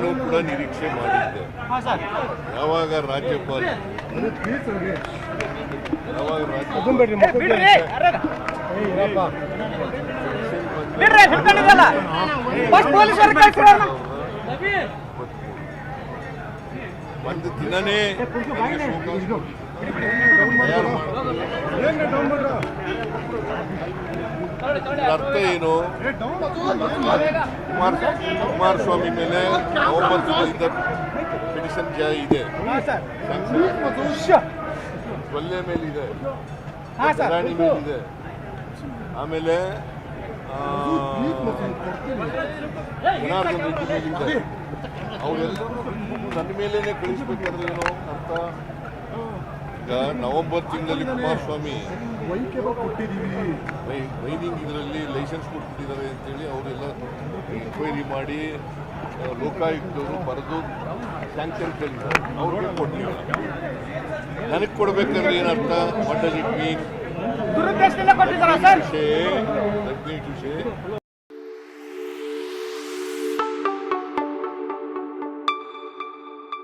ನಾನು ಕೂಡ ನಿರೀಕ್ಷೆ ಮಾಡಿದ್ದೆ. ಯಾವಾಗ ರಾಜ್ಯಪಾಲ ಒಂದು ದಿನನೇ ಅರ್ಥ ಏನು? ಕುಮಾರಸ್ವಾಮಿ ಮೇಲೆ ನವೆಂಬರ್ ತಿಂಗಳಿಂದ ಪಿಟಿಷನ್ ಇದೆ, ಕೊಲ್ಲೆ ಮೇಲಿದೆ, ರಾಣಿ ಮೇಲಿದೆ, ಆಮೇಲೆ ಜನಾರ್ದನ್ ರೆಡ್ಡಿ ಮೇಲಿದೆ. ಅವರೆಲ್ಲರೂ ನನ್ನ ಮೇಲೇನೆ ಕಳಿಸ್ಬೇಕಾದ್ರೆ ಏನೋ ಅರ್ಥ. ಈಗ ನವೆಂಬರ್ ತಿಂಗಳಲ್ಲಿ ಕುಮಾರಸ್ವಾಮಿ ಮೈನಿಂಗ್ ಇದರಲ್ಲಿ ಲೈಸೆನ್ಸ್ ಕೊಟ್ಬಿಟ್ಟಿದ್ದಾರೆ ಅಂತೇಳಿ ಅವರೆಲ್ಲ ಎನ್ಕ್ವೈರಿ ಮಾಡಿ ಲೋಕಾಯುಕ್ತರು ಬರೆದು ಸ್ಯಾಂಕ್ಷನ್ ಕೇಳಿದ್ದಾರೆ. ಅವ್ರಿಗೆ ಕೊಡಲಿಲ್ಲ. ನನಗೆ ಕೊಡಬೇಕಾದ್ರೆ ಏನರ್ಥ? What does it mean?